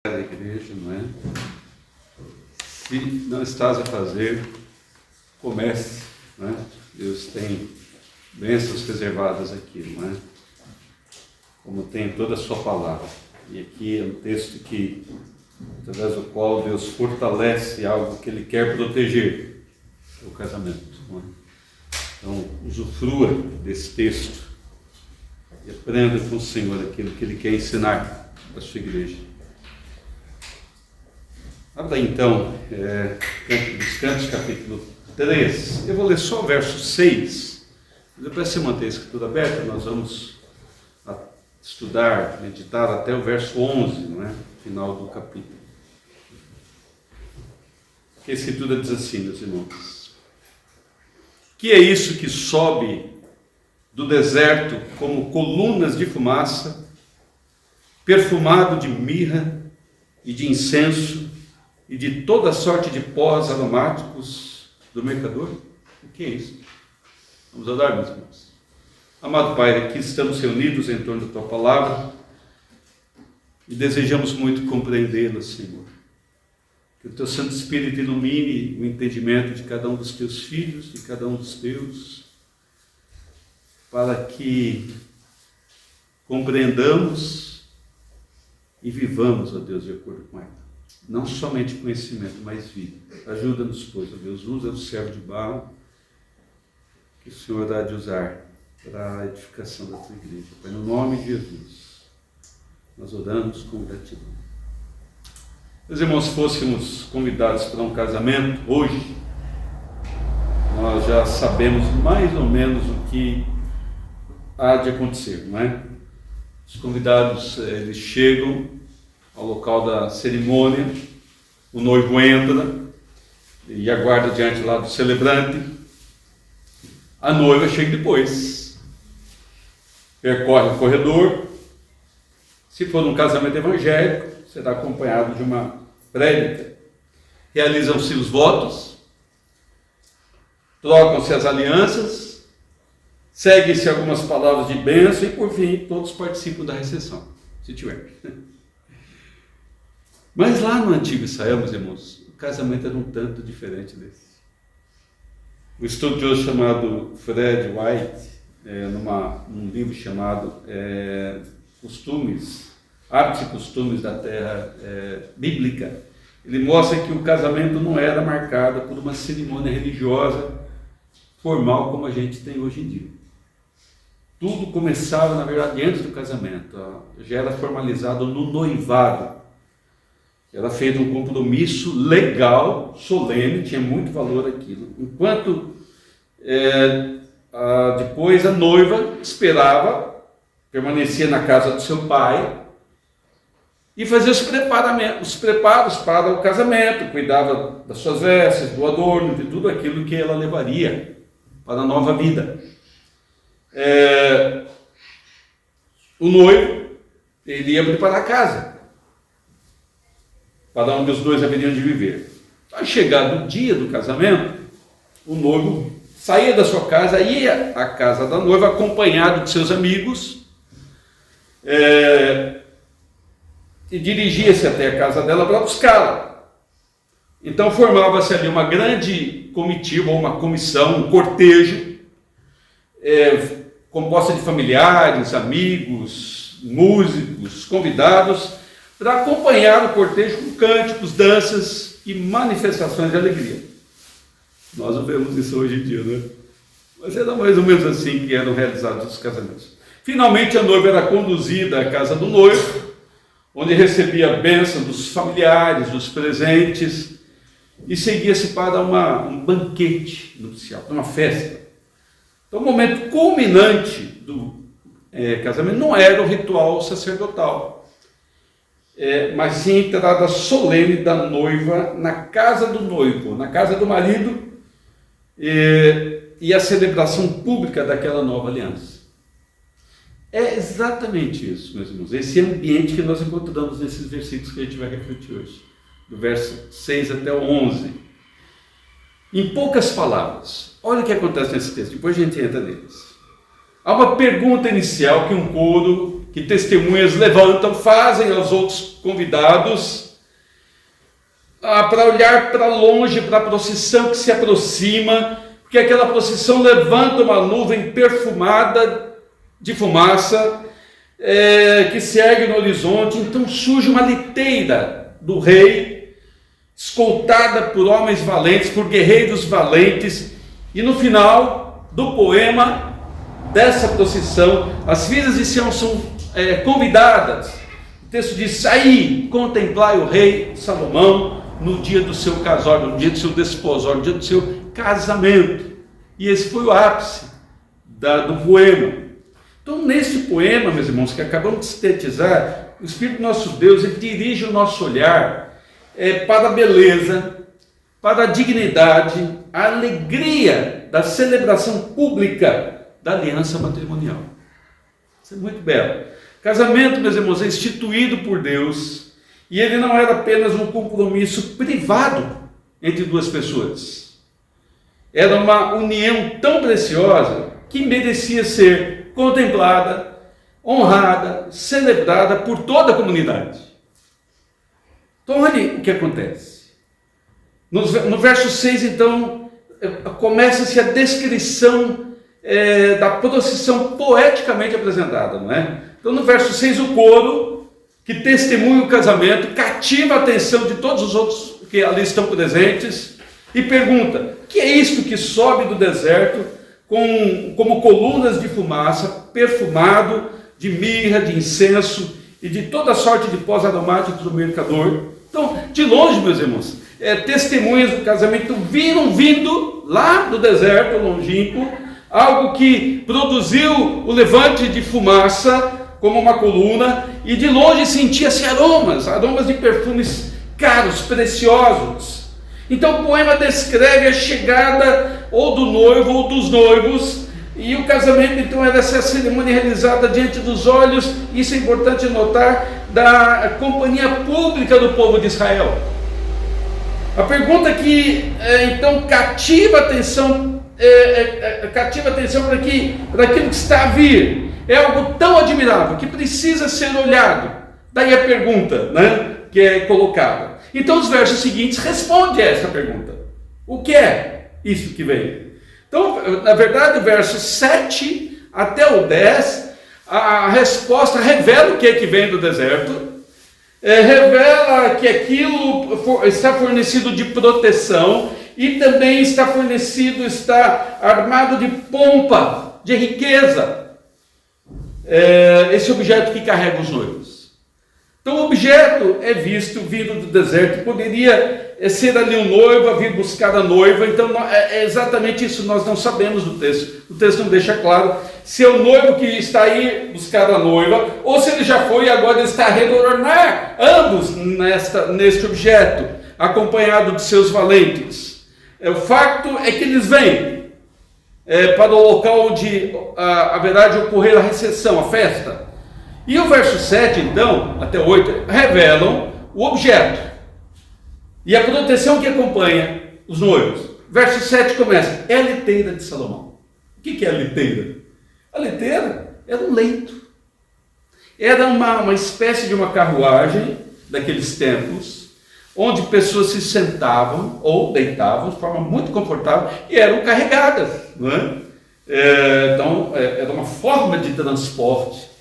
da igreja, não é? Se não estás a fazer, comece, não é? Deus tem bênçãos reservadas aqui, não é? Como tem toda a sua palavra. E aqui é um texto que, através do qual Deus fortalece algo que Ele quer proteger, o casamento, não é? Então, usufrua desse texto e aprenda com o Senhor aquilo que Ele quer ensinar à sua igreja. Abra então, Canto dos Cantos, capítulo 3. Eu vou ler só o verso 6. Depois você manter a escritura aberta, nós vamos estudar, meditar até o verso 11, não é? Final do capítulo. A escritura diz assim, meus irmãos: que é isso que sobe do deserto como colunas de fumaça, perfumado de mirra e de incenso, e de toda sorte de pós aromáticos do mercador? O que é isso? Vamos orar, meus irmãos. Amado Pai, aqui estamos reunidos em torno da Tua Palavra e desejamos muito compreendê-la, Senhor. Que o Teu Santo Espírito ilumine o entendimento de cada um dos Teus filhos, de cada um dos Teus, para que compreendamos e vivamos, ó Deus, de acordo com ela. Não somente conhecimento, mas vida. Ajuda-nos, pois, ó Deus, usa o servo de barro que o Senhor há de usar para a edificação da Tua igreja. Pai, no nome de Jesus, nós oramos com gratidão. Meus irmãos, se fôssemos convidados para um casamento hoje, nós já sabemos mais ou menos o que há de acontecer, não é? Os convidados, eles chegam ao local da cerimônia, o noivo entra e aguarda diante lá do celebrante. A noiva chega depois, percorre o corredor. Se for um casamento evangélico, será acompanhado de uma prédica. Realizam-se os votos, trocam-se as alianças, seguem-se algumas palavras de bênção e, por fim, todos participam da recepção, se tiver. Mas lá no antigo Israel, meus irmãos, o casamento era um tanto diferente desse. O estudioso chamado Fred White, num livro chamado Hábitos e Costumes da Terra Bíblica, ele mostra que o casamento não era marcado por uma cerimônia religiosa formal como a gente tem hoje em dia. Tudo começava, na verdade, antes do casamento. Já era formalizado no noivado. Era feito um compromisso legal, solene, tinha muito valor aquilo. Enquanto depois a noiva esperava, permanecia na casa do seu pai e fazia os preparos para o casamento, cuidava das suas vestes, do adorno, de tudo aquilo que ela levaria para a nova vida. O noivo, ele ia preparar a casa para onde os dois haveriam de viver. Ao chegar o dia do casamento, o noivo saía da sua casa, ia à casa da noiva, acompanhado de seus amigos, e dirigia-se até a casa dela para buscá-la. Então formava-se ali uma grande comitiva, uma comissão, um cortejo, composta de familiares, amigos, músicos, convidados, para acompanhar o cortejo com cânticos, danças e manifestações de alegria. Nós não vemos isso hoje em dia, né? Mas era mais ou menos assim que eram realizados os casamentos. Finalmente a noiva era conduzida à casa do noivo, onde recebia a bênção dos familiares, dos presentes, e seguia-se para um banquete nupcial, uma festa. Então o momento culminante do casamento não era o ritual sacerdotal, mas sim a entrada solene da noiva na casa do noivo, na casa do marido, e a celebração pública daquela nova aliança. É exatamente isso, meus irmãos, esse ambiente que nós encontramos nesses versículos que a gente vai refletir hoje, do verso 6 até o 11. Em poucas palavras, olha o que acontece nesse texto, depois a gente entra neles. Há uma pergunta inicial que um coro que testemunhas levantam, fazem aos outros convidados para olhar para longe, para a procissão que se aproxima, porque aquela procissão levanta uma nuvem perfumada de fumaça que se ergue no horizonte. Então surge uma liteira do rei, escoltada por homens valentes, por guerreiros valentes, e no final do poema dessa procissão, as filhas de Sião são convidadas. O texto diz: aí contemplai o rei Salomão no dia do seu casório, no dia do seu desposório, no dia do seu casamento. E esse foi o ápice do poema. Então, nesse poema, meus irmãos, que acabamos de sintetizar, o Espírito nosso Deus, ele dirige o nosso olhar para a beleza, para a dignidade, a alegria da celebração pública da aliança matrimonial. Isso é muito belo. Casamento, meus irmãos, é instituído por Deus, e ele não era apenas um compromisso privado entre duas pessoas. Era uma união tão preciosa que merecia ser contemplada, honrada, celebrada por toda a comunidade. Então, olha o que acontece. No verso 6, então, começa-se a descrição da procissão poeticamente apresentada, não é? Então, no verso 6, o coro, que testemunha o casamento, cativa a atenção de todos os outros que ali estão presentes e pergunta: que é isto que sobe do deserto como colunas de fumaça, perfumado de mirra, de incenso e de toda sorte de pós aromáticos do mercador? Então, de longe, meus irmãos, testemunhas do casamento viram vindo lá do deserto longínquo algo que produziu o levante de fumaça como uma coluna, e de longe sentia-se aromas de perfumes caros, preciosos. Então o poema descreve a chegada ou do noivo ou dos noivos, e o casamento então era essa cerimônia realizada diante dos olhos, isso é importante notar, da companhia pública do povo de Israel. A pergunta que então cativa a atenção para aquilo que está a vir, é algo tão admirável que precisa ser olhado. Daí a pergunta, né, que é colocada. Então os versos seguintes respondem a essa pergunta: o que é isso que vem? Então, na verdade, o verso 7 até o 10, a resposta revela o que é que vem do deserto, revela que aquilo está fornecido de proteção, e também está armado de pompa, de riqueza, esse objeto que carrega os noivos. Então o objeto é visto vindo do deserto, poderia ser ali um noivo a vir buscar a noiva. Então é exatamente isso, nós não sabemos do texto. O texto não deixa claro se é o noivo que está aí buscar a noiva, ou se ele já foi e agora está a retornar, ambos neste objeto, acompanhado de seus valentes. O fato é que eles vêm para o local onde haverá de ocorrer a recepção, a festa. E o verso 7, então, até 8, revelam o objeto e a proteção que acompanha os noivos. Verso 7 começa: é a liteira de Salomão. O que é a liteira? A liteira era um leito. Era uma espécie de uma carruagem daqueles tempos, onde pessoas se sentavam ou deitavam de forma muito confortável e eram carregadas, não é? Então, era uma forma de transporte,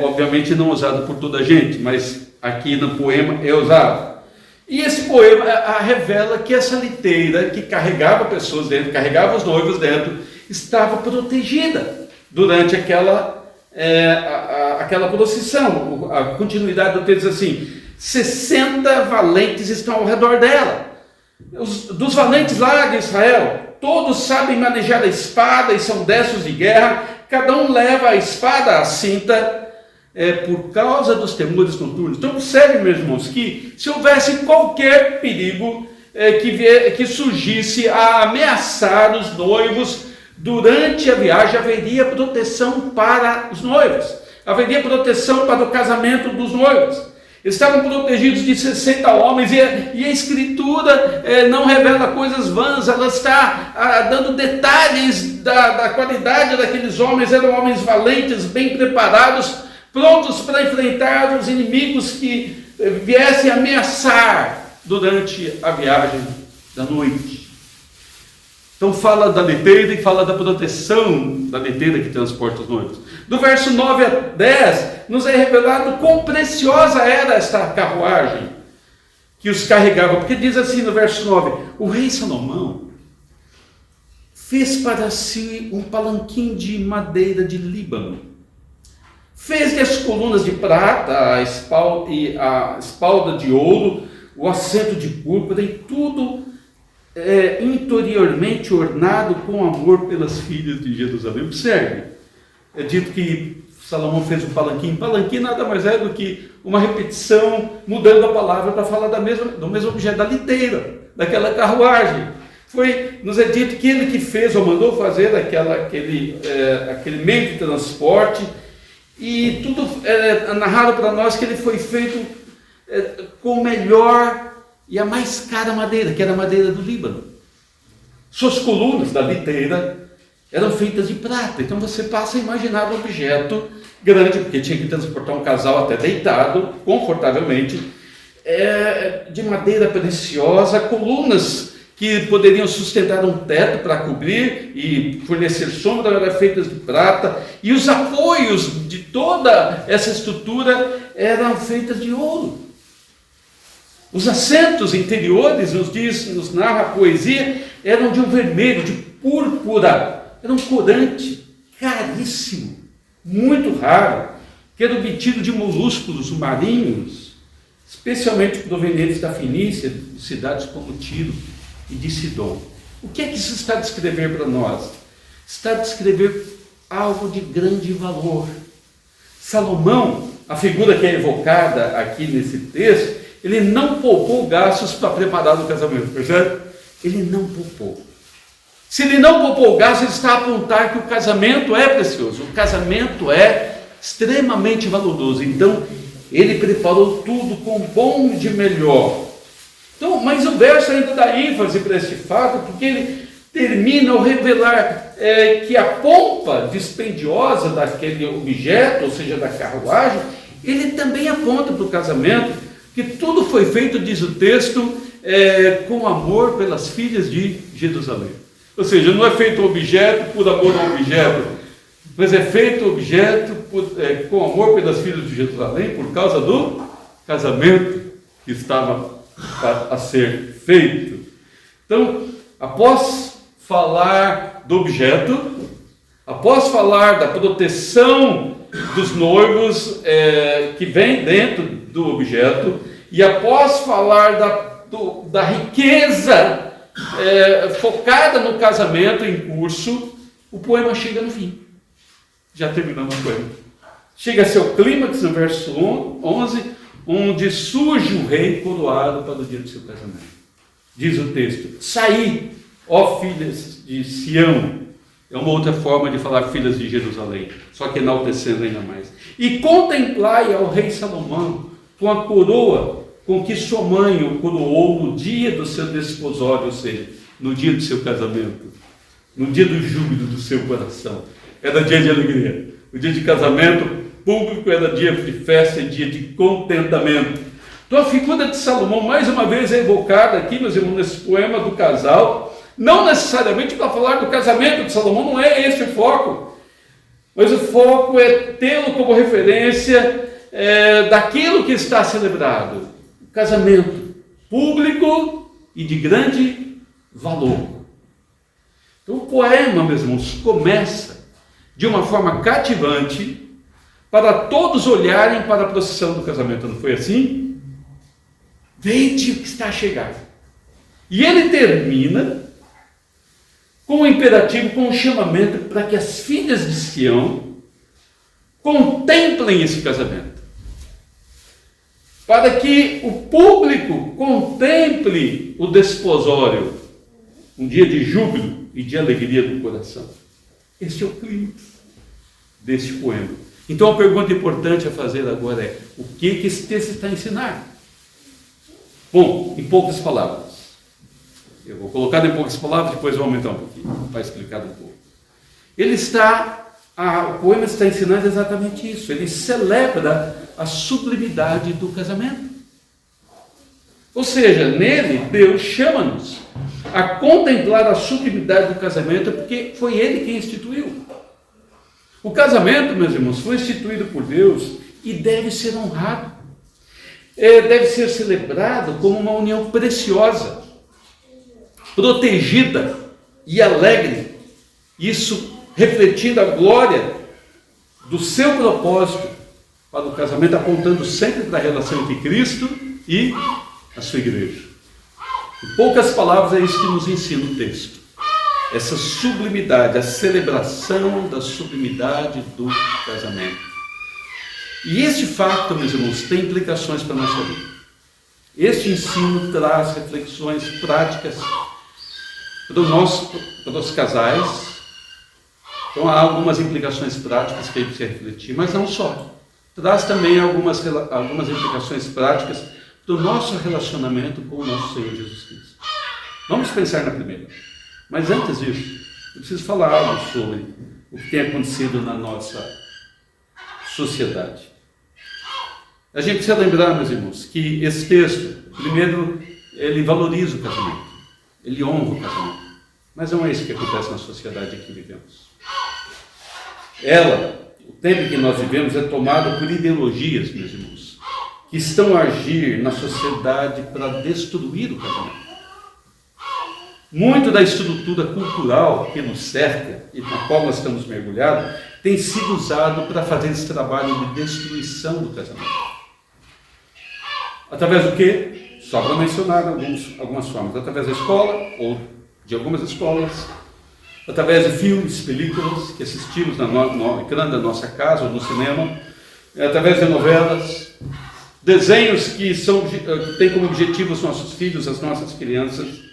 obviamente não usado por toda a gente, mas aqui no poema é usado. E esse poema revela que essa liteira que carregava pessoas dentro, carregava os noivos dentro, estava protegida durante aquela procissão. A continuidade do texto diz assim: 60 valentes estão ao redor dela. Dos valentes lá de Israel, todos sabem manejar a espada e são destros de guerra. Cada um leva a espada à cinta, por causa dos temores noturnos. Então observe, meus irmãos, que se houvesse qualquer perigo que surgisse a ameaçar os noivos durante a viagem, haveria proteção para os noivos, haveria proteção para o casamento dos noivos. Eles estavam protegidos de 60 homens, e a Escritura não revela coisas vãs, ela está dando detalhes da qualidade daqueles homens. Eram homens valentes, bem preparados prontos para enfrentar os inimigos que viessem ameaçar durante a viagem da noite. Então fala da liteira e fala da proteção da liteira que transporta os noivos. Do verso 9 a 10, nos é revelado quão preciosa era esta carruagem que os carregava, porque diz assim no verso 9, o rei Salomão fez para si um palanquim de madeira de Líbano, fez-lhe as colunas de prata, a espalda de ouro, o assento de púrpura e tudo interiormente ornado com amor pelas filhas de Jerusalém. Observe, é dito que Salomão fez um palanquim. Palanquim nada mais é do que uma repetição, mudando a palavra para falar do mesmo objeto, da liteira, daquela carruagem. Nos é dito que ele que fez ou mandou fazer aquele meio de transporte, e tudo é narrado para nós que ele foi feito com melhor e a mais cara madeira, que era a madeira do Líbano. Suas colunas da liteira eram feitas de prata. Então você passa a imaginar um objeto grande, porque tinha que transportar um casal até deitado, confortavelmente, de madeira preciosa, colunas que poderiam sustentar um teto para cobrir e fornecer sombra, eram feitas de prata, e os apoios de toda essa estrutura eram feitas de ouro. Os assentos interiores, nos narra a poesia, eram de um vermelho, de púrpura, era um corante caríssimo, muito raro, que era obtido de molúsculos marinhos, especialmente provenientes da Fenícia, de cidades como Tiro e de Sidom. O que é que isso está a descrever para nós? Está a descrever algo de grande valor. Salomão, a figura que é evocada aqui nesse texto, ele não poupou gastos para preparar o casamento, percebe? Ele não poupou. Se ele não poupou gastos, ele está a apontar que o casamento é precioso, o casamento é extremamente valoroso. Então, ele preparou tudo com bom de melhor. Então, mas o verso ainda dá ênfase para este fato, porque ele termina ao revelar que a pompa dispendiosa daquele objeto, ou seja, da carruagem, ele também aponta para o casamento, que tudo foi feito, diz o texto, com amor pelas filhas de Jerusalém. Ou seja, não é feito objeto por amor ao objeto, mas é feito objeto com amor pelas filhas de Jerusalém por causa do casamento que estava a ser feito. Então, após falar do objeto, após falar da proteção dos noivos que vem dentro do objeto, e após falar da riqueza focada no casamento em curso, o poema chega no fim. Já terminamos o poema. Chega a seu clímax no verso 11, onde surge o rei coroado para o dia do seu casamento. Diz o texto: saí, ó filhas de Sião. É uma outra forma de falar filhas de Jerusalém, só que enaltecendo ainda mais. E contemplai ao rei Salomão com a coroa com que sua mãe o coroou no dia do seu desposório, ou seja, no dia do seu casamento, no dia do júbilo do seu coração. Era dia de alegria. O dia de casamento público era dia de festa e dia de contentamento. Então a figura de Salomão, mais uma vez, é evocada aqui, meus irmãos, nesse poema do casal, não necessariamente para falar do casamento de Salomão, não é esse o foco, mas o foco é tê-lo como referência daquilo que está celebrado, o casamento público e de grande valor. Então o poema, meus irmãos, começa de uma forma cativante para todos olharem para a procissão do casamento, não foi assim? Vede o que está a chegar. E ele termina com um imperativo, com um chamamento para que as filhas de Sião contemplem esse casamento. Para que o público contemple o desposório, um dia de júbilo e de alegria do coração. Este é o clímax deste poema. Então a pergunta importante a fazer agora é: o que esse texto está a ensinar? Bom, em poucas palavras. Eu vou colocar em poucas palavras, depois vou aumentar um pouquinho, para explicar um pouco. Ele está o poema está ensinando exatamente isso. Ele celebra a sublimidade do casamento. Ou seja, nele, Deus chama-nos a contemplar a sublimidade do casamento, porque foi Ele quem instituiu. O casamento, meus irmãos, foi instituído por Deus e deve ser honrado. Deve ser celebrado como uma união preciosa, protegida e alegre. Isso refletindo a glória do seu propósito para o casamento, apontando sempre para a relação entre Cristo e a sua igreja. Em poucas palavras, é isso que nos ensina o texto. Essa sublimidade, a celebração da sublimidade do casamento. E este fato, meus irmãos, tem implicações para a nossa vida. Este ensino traz reflexões práticas para os casais. Então há algumas implicações práticas que a gente precisa refletir, mas não só. Traz também algumas implicações práticas do nosso relacionamento com o nosso Senhor Jesus Cristo. Vamos pensar na primeira. Mas antes disso, eu preciso falar algo sobre o que tem acontecido na nossa sociedade. A gente precisa lembrar, meus irmãos, que esse texto, primeiro, ele valoriza o casamento, ele honra o casamento. Mas não é isso que acontece na sociedade em que vivemos. O tempo em que nós vivemos é tomado por ideologias, meus irmãos, que estão a agir na sociedade para destruir o casamento. Muito da estrutura cultural que nos cerca e na qual nós estamos mergulhados tem sido usado para fazer esse trabalho de destruição do casamento. Através do quê? Só para mencionar algumas formas. Através da escola, ou de algumas escolas, através de filmes, películas que assistimos no ecrã da nossa casa ou no cinema, através de novelas, desenhos que têm como objetivo os nossos filhos, as nossas crianças,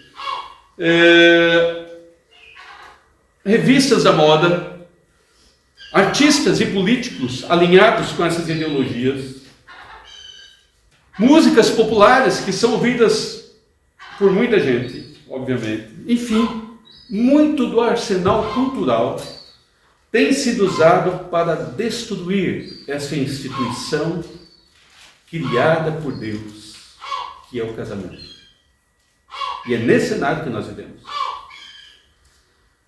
revistas da moda, artistas e políticos alinhados com essas ideologias, músicas populares que são ouvidas por muita gente, obviamente. Enfim, muito do arsenal cultural tem sido usado para destruir essa instituição criada por Deus, que é o casamento. E é nesse cenário que nós vivemos.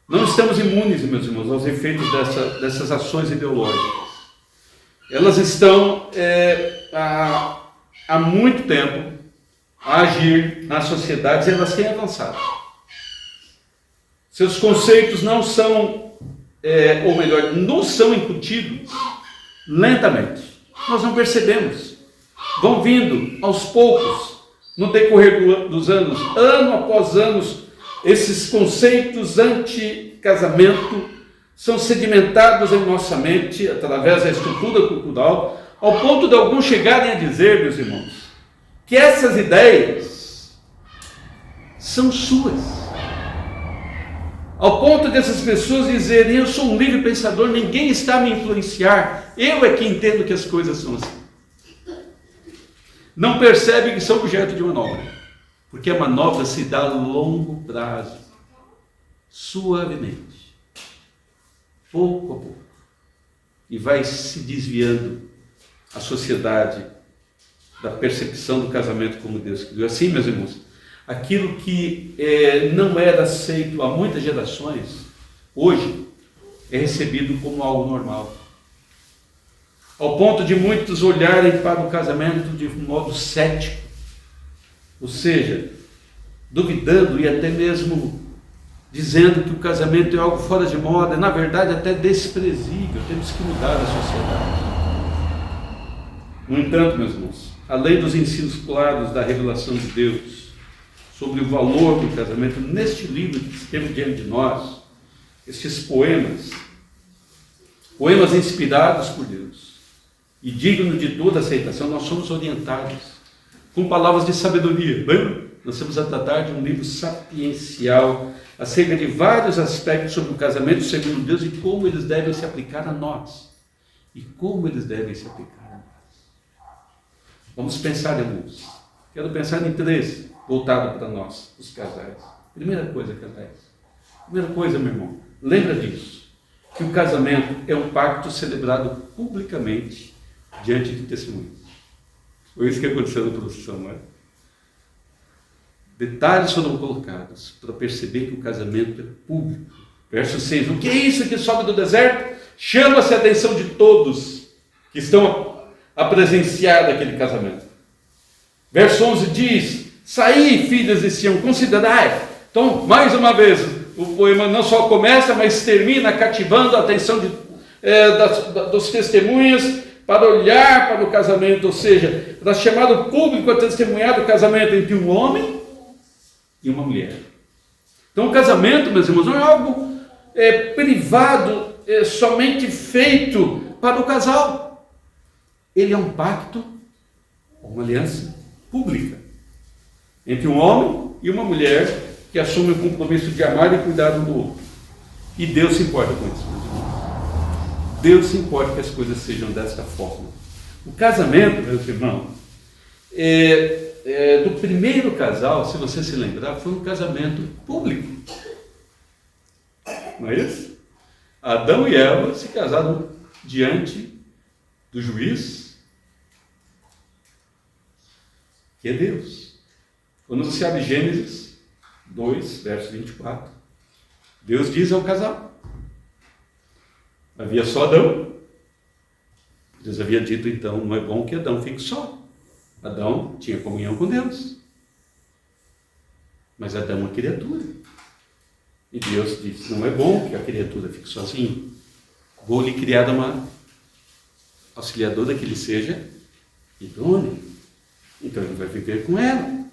Não estamos imunes, meus irmãos, aos efeitos dessas ações ideológicas. Elas estão há muito tempo a agir nas sociedades e elas têm avançado. Seus conceitos não são, ou melhor, nos são incutidos lentamente. Nós não percebemos. Vão vindo aos poucos, no decorrer dos anos, ano após ano, esses conceitos anti-casamento são sedimentados em nossa mente, através da estrutura cultural, ao ponto de alguns chegarem a dizer, meus irmãos, que essas ideias são suas. Ao ponto dessas pessoas dizerem, eu sou um livre pensador, ninguém está a me influenciar, eu é que entendo que as coisas são assim. Não percebem que são objeto de manobra, porque a manobra se dá a longo prazo, suavemente, pouco a pouco, e vai se desviando a sociedade da percepção do casamento como Deus criou. Assim, meus irmãos, aquilo que não era aceito há muitas gerações, hoje é recebido como algo normal. Ao ponto de muitos olharem para o casamento de modo cético, ou seja, duvidando e até mesmo dizendo que o casamento é algo fora de moda, na verdade até desprezível, temos que mudar a sociedade. No entanto, meus irmãos, além dos ensinos claros da revelação de Deus sobre o valor do casamento, neste livro que temos diante de nós, estes poemas inspirados por Deus e dignos de toda aceitação, nós somos orientados com palavras de sabedoria. Lembra? Nós estamos a tratar de um livro sapiencial acerca de vários aspectos sobre o casamento segundo Deus e como eles devem se aplicar a nós. Vamos pensar em alguns. Quero pensar em 3, voltado para nós, os casais. Primeira coisa, casais. Primeira coisa, meu irmão, lembra disso. que o casamento é um pacto celebrado publicamente diante de testemunhas. Foi isso que aconteceu na procissão, não é? Detalhes foram colocados para perceber que o casamento é público. Verso 6, o que é isso que sobe do deserto? Chama-se a atenção de todos que estão a presenciar daquele casamento. Verso 11 diz, saí, filhas de Sião, considerai. Então, mais uma vez, o poema não só começa, mas termina cativando a atenção dos testemunhas para olhar para o casamento, ou seja, para chamar o público a testemunhar do casamento entre um homem e uma mulher. Então, o casamento, meus irmãos, não é algo privado, somente feito para o casal. Ele é um pacto, uma aliança pública entre um homem e uma mulher que assume o compromisso de amar e cuidar um do outro. E Deus se importa com isso, meus irmãos. Deus se importa que as coisas sejam desta forma. O casamento, meus irmãos, do primeiro casal, se você se lembrar, foi um casamento público. Não é isso? Adão e Eva se casaram diante do juiz, que é Deus. Quando você abre Gênesis 2, verso 24, Deus diz ao casal: havia só Adão. Deus havia dito, então, não é bom que Adão fique só. Adão tinha comunhão com Deus. Mas Adão é uma criatura. E Deus disse, não é bom que a criatura fique sozinha. Vou lhe criar uma auxiliadora que lhe seja idônea. Então ele vai viver com ela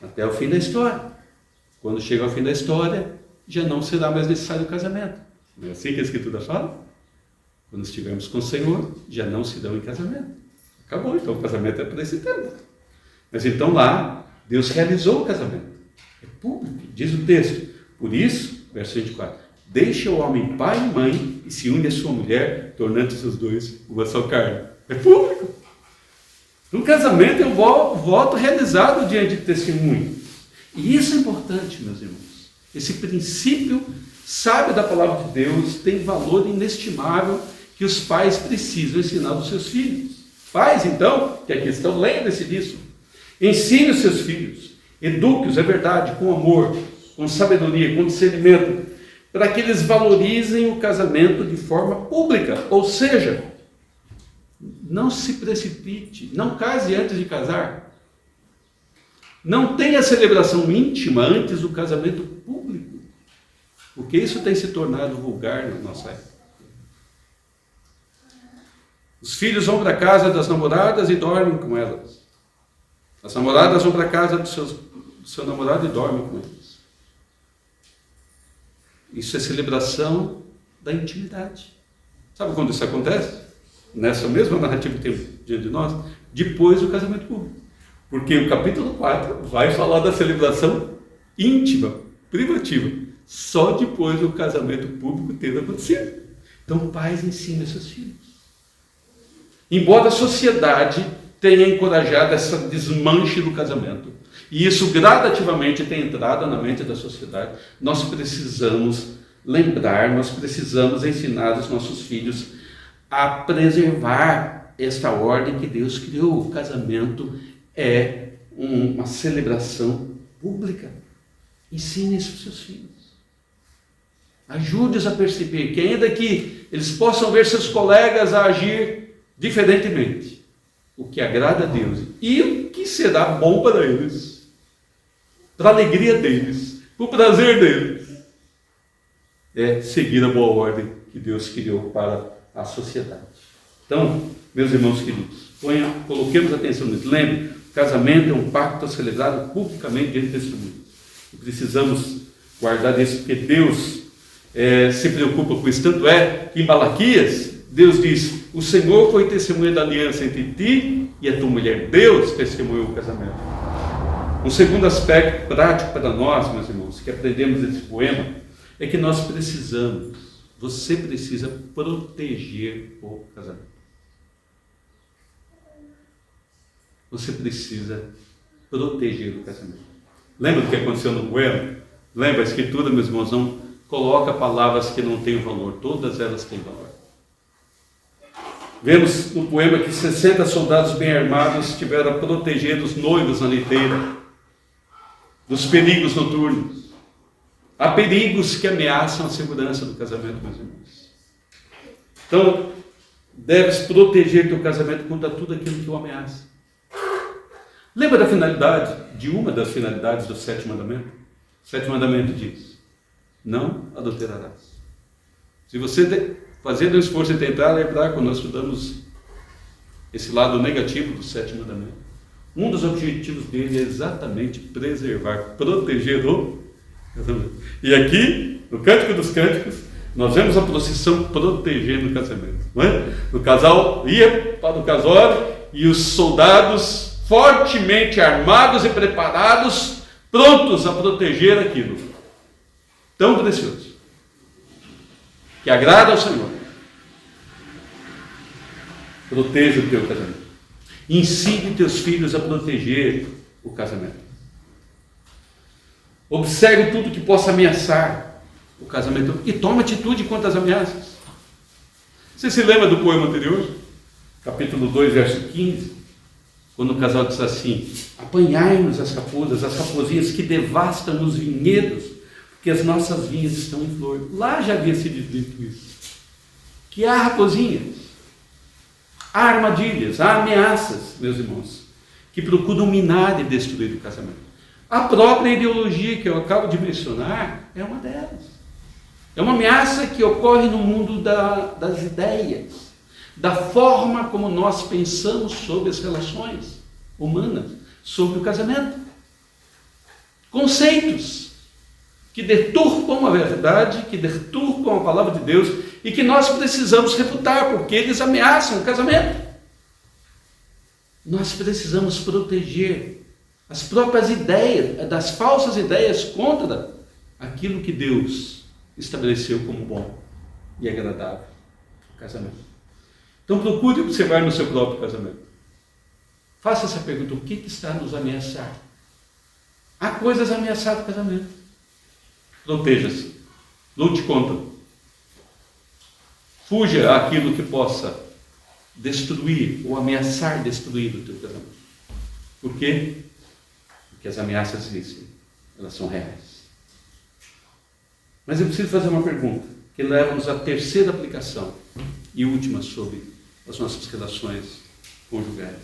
até o fim da história. Quando chega ao fim da história, já não será mais necessário o casamento. Não é assim que a Escritura fala? Quando estivermos com o Senhor, já não se dão em casamento. Acabou, então o casamento é para esse tempo. Mas então lá, Deus realizou o casamento. É público, diz o texto. Por isso, verso 24, deixa o homem pai e mãe e se une à sua mulher, tornando-se os dois uma só carne. É público. O casamento é um voto realizado diante de testemunho. E isso é importante, meus irmãos. Esse princípio sábio da palavra de Deus tem valor inestimável que os pais precisam ensinar aos seus filhos. Pais, então, que aqui estão, lembre-se disso. Ensine os seus filhos, eduque-os, é verdade, com amor, com sabedoria, com discernimento, para que eles valorizem o casamento de forma pública. Ou seja, não se precipite, não case antes de casar. Não tenha celebração íntima antes do casamento público, porque isso tem se tornado vulgar na nossa época. Os filhos vão para a casa das namoradas e dormem com elas. As namoradas vão para a casa do seu namorado e dormem com eles. Isso é celebração da intimidade. Sabe quando isso acontece? Nessa mesma narrativa que tem diante de nós, depois do casamento público. Porque o capítulo 4 vai falar da celebração íntima, privativa, só depois do casamento público ter acontecido. Então, pais ensinem seus filhos. Embora a sociedade tenha encorajado essa desmanche do casamento, e isso gradativamente tem entrado na mente da sociedade, nós precisamos lembrar, nós precisamos ensinar os nossos filhos a preservar esta ordem que Deus criou. O casamento é uma celebração pública. Ensine isso aos seus filhos. Ajude-os a perceber que, ainda que eles possam ver seus colegas a agir diferentemente, o que agrada a Deus e o que será bom para eles, para a alegria deles, para o prazer deles, é seguir a boa ordem que Deus criou para a sociedade. Então, meus irmãos queridos, coloquemos atenção nisso. Lembre, o casamento é um pacto celebrado publicamente diante de testemunhas. E precisamos guardar isso, porque Deus se preocupa com isso. Tanto é que em Malaquias, Deus diz, o Senhor foi testemunha da aliança entre ti e a tua mulher. Deus testemunhou o casamento. Um segundo aspecto prático para nós, meus irmãos, que aprendemos desse poema, é que nós precisamos, você precisa proteger o casamento. Você precisa proteger o casamento. Lembra do que aconteceu no poema? Lembra? A Escritura, meus irmãos, não coloca palavras que não têm valor, todas elas têm valor. Vemos no poema que 60 soldados bem armados estiveram a proteger os noivos na liteira, dos perigos noturnos. Há perigos que ameaçam a segurança do casamento, meus irmãos. Então, deves proteger teu casamento contra tudo aquilo que o ameaça. Lembra da finalidade, de uma das finalidades do 7º mandamento? O 7º mandamento diz: não adulterarás. Se você fazer um esforço em tentar lembrar, quando nós estudamos esse lado negativo do 7º mandamento, um dos objetivos dele é exatamente preservar, proteger o casamento. E aqui, no Cântico dos Cânticos, nós vemos a procissão protegendo o casamento. Não é? O casal ia para o casório e os soldados fortemente armados e preparados, prontos a proteger aquilo tão precioso, que agrada ao Senhor. Proteja o teu casamento. Ensine teus filhos a proteger o casamento. Observe tudo que possa ameaçar o casamento e tome atitude contra as ameaças. Você se lembra do poema anterior? Capítulo 2, verso 15, quando o casal diz assim: apanhai-nos as raposinhas que devastam os vinhedos, porque as nossas vinhas estão em flor. Lá já havia sido dito isso, que há raposinhas, há armadilhas, há ameaças, meus irmãos, que procuram minar e destruir o casamento. A própria ideologia que eu acabo de mencionar é uma delas. É uma ameaça que ocorre no mundo das ideias, da forma como nós pensamos sobre as relações humanas, sobre o casamento. Conceitos que deturpam a verdade, que deturpam a palavra de Deus e que nós precisamos refutar, porque eles ameaçam o casamento. Nós precisamos proteger as próprias ideias, das falsas ideias contra aquilo que Deus estabeleceu como bom e agradável, o casamento. Então procure observar no seu próprio casamento. Faça essa pergunta: o que está nos ameaçando? Há coisas a ameaçar o casamento. Proteja-se, lute contra. Fuja àquilo que possa destruir ou ameaçar destruir o teu casamento. Por quê? Porque as ameaças existem, elas são reais. Mas eu preciso fazer uma pergunta que leva-nos à terceira aplicação e última sobre as nossas relações conjugais.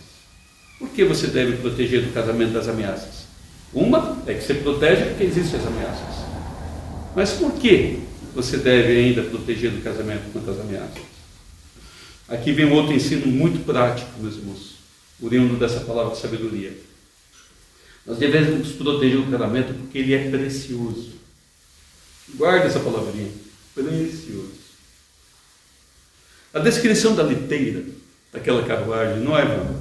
Por que você deve proteger do casamento das ameaças? Uma é que você protege porque existem as ameaças. Mas por que você deve ainda proteger do casamento contra as ameaças? Aqui vem um outro ensino muito prático, meus irmãos, oriundo dessa palavra de sabedoria. Nós devemos proteger o casamento porque ele é precioso. Guarde essa palavrinha, precioso. A descrição da liteira, daquela carruagem, não é vã.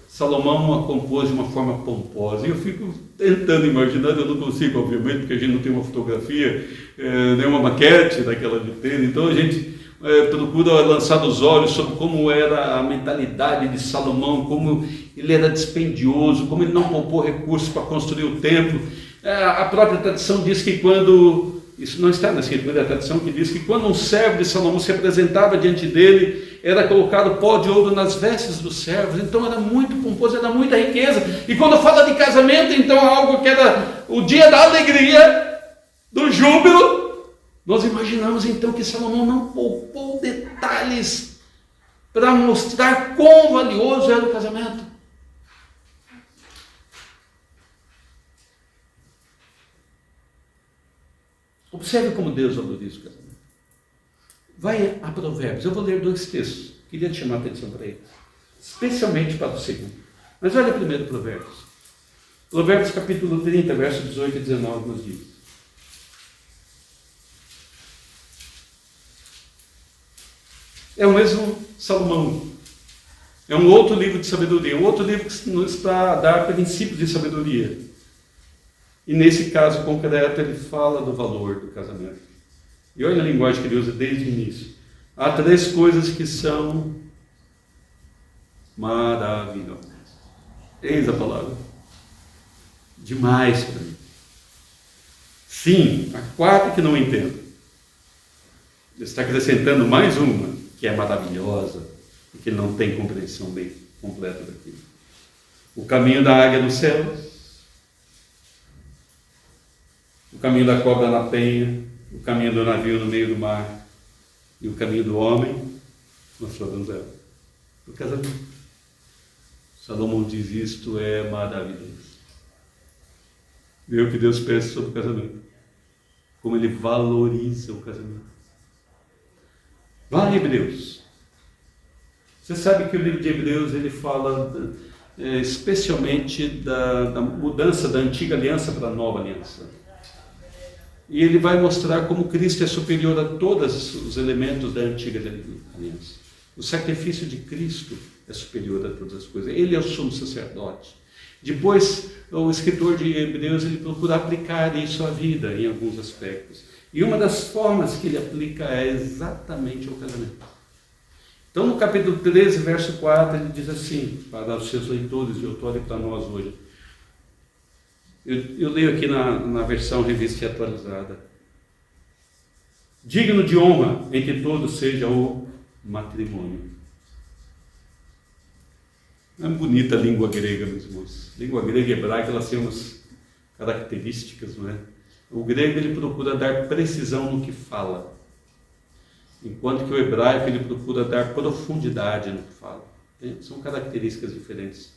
Salomão a compôs de uma forma pomposa. E eu fico tentando imaginar, eu não consigo, obviamente, porque a gente não tem uma fotografia, nem uma maquete daquela liteira. Então a gente procura lançar os olhos sobre como era a mentalidade de Salomão, como ele era dispendioso, como ele não poupou recursos para construir o templo. A própria tradição diz que quando, isso não está na escritura, a tradição que diz que quando um servo de Salomão se apresentava diante dele, era colocado pó de ouro nas vestes dos servos. Então era muito pomposo, era muita riqueza. E quando fala de casamento, então é algo que era o dia da alegria, do júbilo. Nós imaginamos então que Salomão não poupou detalhes para mostrar quão valioso era o casamento. Observe como Deus valoriza o casamento. Vai a Provérbios. Eu vou ler 2 textos. Queria te chamar a atenção para eles. Especialmente para o segundo. Mas olha primeiro Provérbios. Provérbios capítulo 30, versos 18 e 19 nos diz: é o mesmo Salomão. É um outro livro de sabedoria. Um outro livro que nos está a dar princípios de sabedoria. E nesse caso concreto ele fala do valor do casamento. E olha a linguagem que ele usa desde o início. Há 3 coisas que são maravilhosas. Eis a palavra. Demais para mim. Sim, a quarta que não entendo. Ele está acrescentando mais uma, que é maravilhosa, e que não tem compreensão bem completa daquilo. O caminho da águia nos céus, o caminho da cobra na penha, o caminho do navio no meio do mar, e o caminho do homem na sua donzela. O casamento. Salomão diz: isto é maravilhoso. Vê o que Deus pensa sobre o casamento. Como ele valoriza o casamento. Vá em Hebreus. Você sabe que o livro de Hebreus ele fala especialmente da mudança da antiga aliança para a nova aliança. E ele vai mostrar como Cristo é superior a todos os elementos da antiga aliança. O sacrifício de Cristo é superior a todas as coisas. Ele é o sumo sacerdote. Depois, o escritor de Hebreus ele procura aplicar isso à vida em alguns aspectos. E uma das formas que ele aplica é exatamente o casamento. Então, no capítulo 13, verso 4, ele diz assim, para os seus leitores, e eu estou ali para nós hoje. Eu leio aqui na versão revista e atualizada. Digno de honra em que todo seja o matrimônio. É bonita a língua grega, meus irmãos. Língua grega e hebraica, elas têm umas características, não é? O grego, ele procura dar precisão no que fala, enquanto que o hebraico, ele procura dar profundidade no que fala. São características diferentes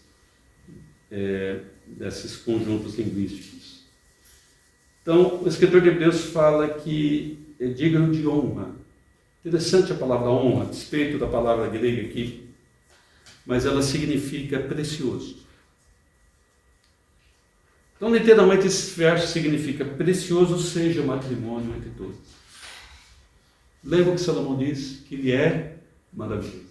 desses conjuntos linguísticos. Então, o escritor de Hebreus fala que é digno de honra. Interessante a palavra honra, a despeito da palavra grega aqui, mas ela significa precioso. Então, literalmente, esse verso significa precioso seja o matrimônio entre todos. Lembra o que Salomão diz? Que ele é maravilhoso.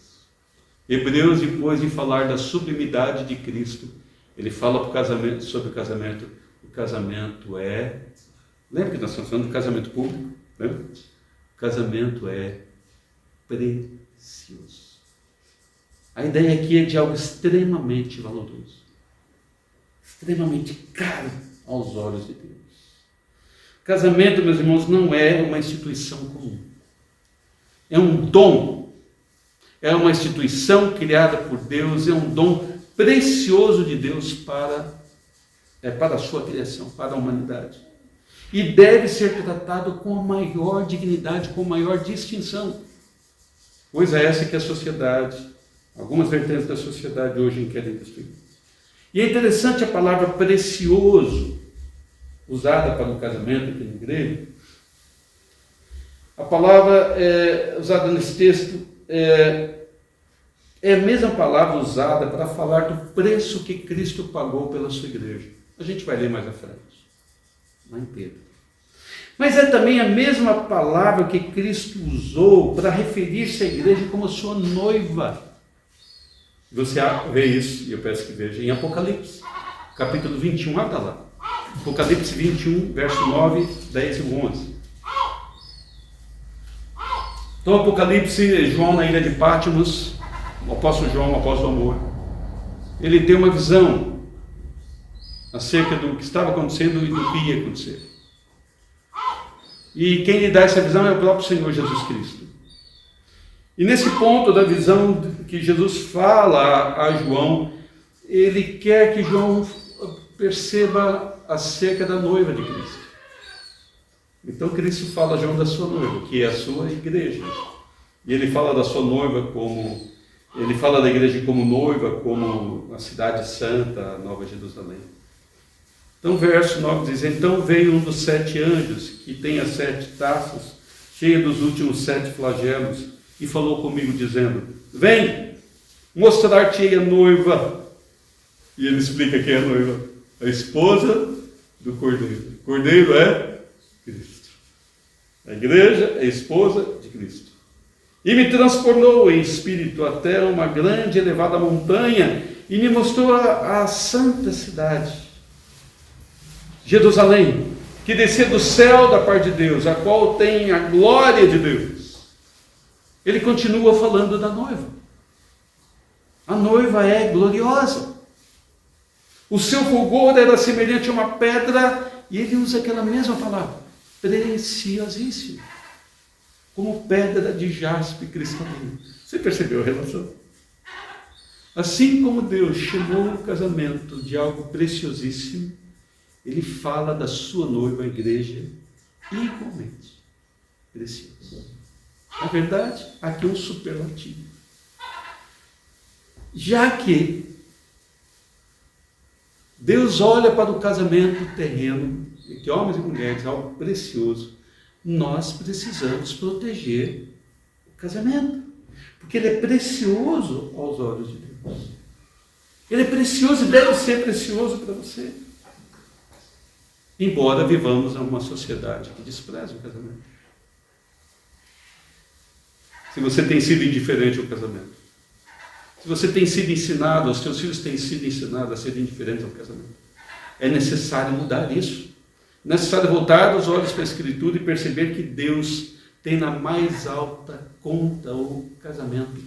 Hebreus, depois de falar da sublimidade de Cristo, ele fala sobre o casamento. O casamento é... Lembra que nós estamos falando do casamento público? Lembra? O casamento é precioso. A ideia aqui é de algo extremamente valoroso. Extremamente caro aos olhos de Deus. O casamento, meus irmãos, não é uma instituição comum. É um dom. É uma instituição criada por Deus, é um dom precioso de Deus para a sua criação, para a humanidade. E deve ser tratado com a maior dignidade, com a maior distinção. Pois é essa que a sociedade, algumas vertentes da sociedade hoje querem destruir. E é interessante a palavra precioso, usada para o casamento aqui no grego. A palavra usada nesse texto é a mesma palavra usada para falar do preço que Cristo pagou pela sua igreja. A gente vai ler mais à frente, lá em Pedro. Mas é também a mesma palavra que Cristo usou para referir-se à igreja como sua noiva. Você vê isso, e eu peço que veja, em Apocalipse, capítulo 21, abra lá. Apocalipse 21, verso 9, 10 e 11. Então, Apocalipse, João na ilha de Patmos, o apóstolo João, o apóstolo do amor, ele tem uma visão acerca do que estava acontecendo e do que ia acontecer. E quem lhe dá essa visão é o próprio Senhor Jesus Cristo. E nesse ponto da visão que Jesus fala a João, ele quer que João perceba acerca da noiva de Cristo. Então Cristo fala a João da sua noiva, que é a sua igreja. E ele fala da sua noiva como... Ele fala da igreja como noiva, como a cidade santa, a Nova Jerusalém. Então, verso 9 diz: então veio um dos 7 anjos, que tem as 7 taças, cheia dos últimos 7 flagelos, e falou comigo, dizendo: vem, mostrar-te-ei a noiva. E ele explica quem é a noiva: a esposa do Cordeiro. O Cordeiro é Cristo. A igreja é a esposa de Cristo. E me transportou em espírito até uma grande e elevada montanha, e me mostrou a santa cidade, Jerusalém, que descia do céu da parte de Deus, a qual tem a glória de Deus. Ele continua falando da noiva. A noiva é gloriosa. O seu fulgor era semelhante a uma pedra, e ele usa aquela mesma palavra, preciosíssimo, como pedra de jaspe cristalina. Você percebeu a relação? Assim como Deus chamou o casamento de algo preciosíssimo, Ele fala da sua noiva, a igreja, igualmente preciosa. Na verdade, aqui é um superlativo. Já que Deus olha para o casamento terreno, que homens e mulheres, algo precioso, nós precisamos proteger o casamento, porque ele é precioso aos olhos de Deus. Ele é precioso e deve ser precioso para você. Embora vivamos em uma sociedade que despreza o casamento. Se você tem sido indiferente ao casamento, se você tem sido ensinado, os seus filhos têm sido ensinados a ser indiferentes ao casamento, é necessário mudar isso. É necessário voltar os olhos para a Escritura e perceber que Deus tem na mais alta conta o casamento.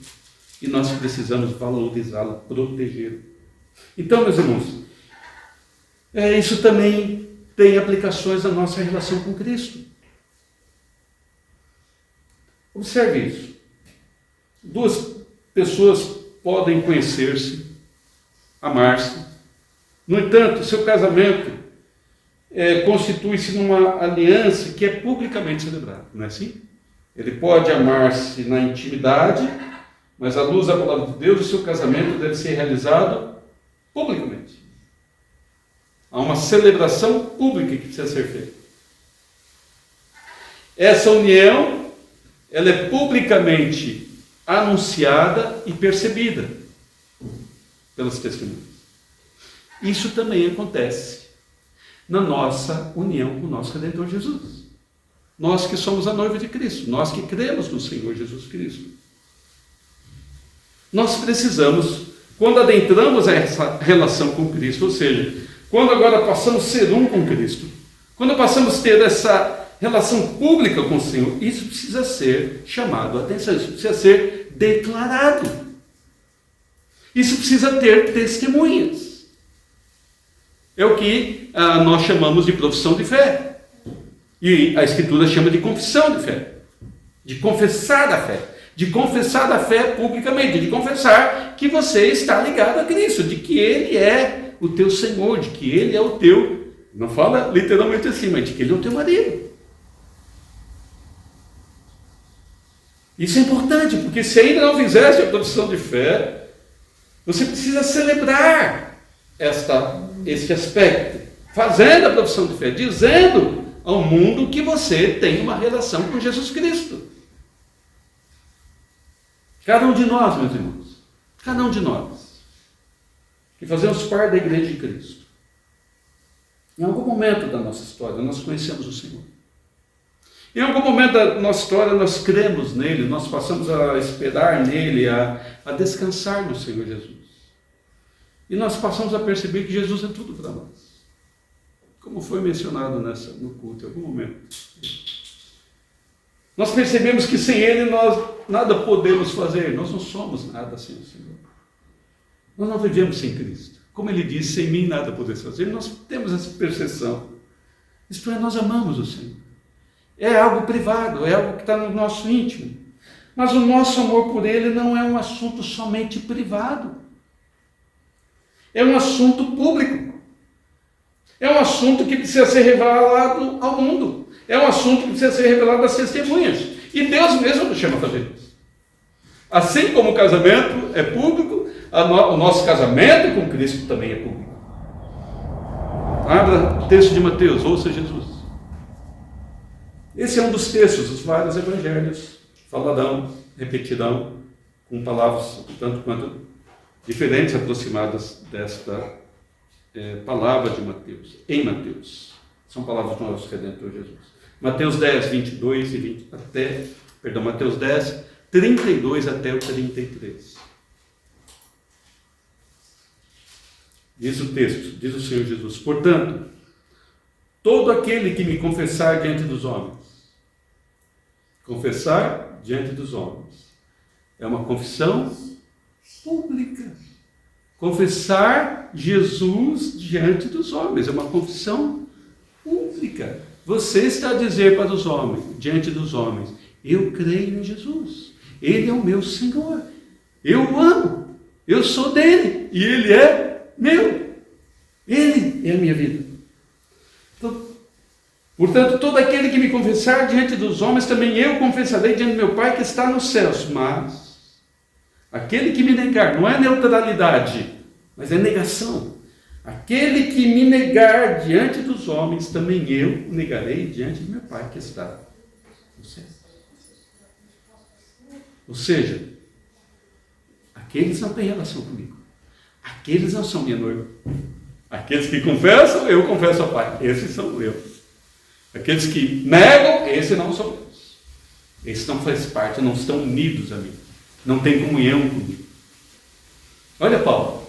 E nós precisamos valorizá-lo, protegê-lo. Então, meus irmãos, isso também tem aplicações na nossa relação com Cristo. Observe isso. Duas pessoas podem conhecer-se, amar-se. No entanto, seu casamento constitui-se numa aliança que é publicamente celebrada, não é assim? Ele pode amar-se na intimidade, mas à luz da palavra de Deus, o seu casamento deve ser realizado publicamente. Há uma celebração pública que precisa ser feita. Essa união, ela é publicamente anunciada e percebida pelos testemunhos. Isso também acontece na nossa união com o nosso Redentor Jesus. Nós que somos a noiva de Cristo, nós que cremos no Senhor Jesus Cristo. Nós precisamos, quando adentramos essa relação com Cristo, ou seja, quando agora passamos a ser um com Cristo, quando passamos a ter essa relação pública com o Senhor, isso precisa ser chamado a atenção, isso precisa ser declarado. Isso precisa ter testemunhas. É o que nós chamamos de profissão de fé. E a Escritura chama de confissão de fé. De confessar a fé. De confessar a fé publicamente. De confessar que você está ligado a Cristo. De que Ele é o teu Senhor. De que Ele é o teu... Não fala literalmente assim, mas de que Ele é o teu marido. Isso é importante, porque se ainda não fizesse a profissão de fé, você precisa celebrar este aspecto, fazendo a profissão de fé, dizendo ao mundo que você tem uma relação com Jesus Cristo. Cada um de nós, meus irmãos, cada um de nós, que fazemos parte da Igreja de Cristo, em algum momento da nossa história, nós conhecemos o Senhor. Em algum momento da nossa história, nós cremos nele, nós passamos a esperar nele, a descansar no Senhor Jesus. E nós passamos a perceber que Jesus é tudo para nós. Como foi mencionado no culto, em algum momento. Nós percebemos que sem Ele nós nada podemos fazer, nós não somos nada sem o Senhor. Nós não vivemos sem Cristo. Como Ele disse, sem mim nada podeis fazer, nós temos essa percepção. Isto é, nós amamos o Senhor. É algo privado, é algo que está no nosso íntimo. Mas o nosso amor por Ele não é um assunto somente privado. É um assunto público. É um assunto que precisa ser revelado ao mundo. É um assunto que precisa ser revelado às testemunhas. E Deus mesmo nos chama a fazer isso. Assim como o casamento é público, o nosso casamento com Cristo também é público. Abra o texto de Mateus, ouça Jesus. Esse é um dos textos dos vários evangelhos, falarão, repetirão, com palavras tanto quanto diferentes, aproximadas desta palavra de Mateus, em Mateus. São palavras do nosso Redentor Jesus. Mateus 10, 22 e 20, Mateus 10, 32 até o 33. Diz o texto, diz o Senhor Jesus: portanto, todo aquele que me confessar diante dos homens, confessar diante dos homens, é uma confissão pública. Confessar Jesus diante dos homens é uma confissão pública. significa? Você está a dizer para os homens, diante dos homens, eu creio em Jesus, Ele é o meu Senhor, eu o amo, eu sou dele e Ele é meu, Ele é a minha vida. Então, portanto, todo aquele que me confessar diante dos homens, também eu confessarei diante do meu Pai que está nos céus. Mas aquele que me negar, não é neutralidade, mas é negação. Aquele que me negar diante dos homens, também eu o negarei diante do meu Pai que está nos céus. Ou seja, aqueles não têm relação comigo. Aqueles não são minha noiva. Aqueles que confessam, eu confesso ao Pai. Esses são meus. Aqueles que negam, esses não são meus. Esses não fazem parte, não estão unidos a mim. Não têm comunhão comigo. Olha Paulo.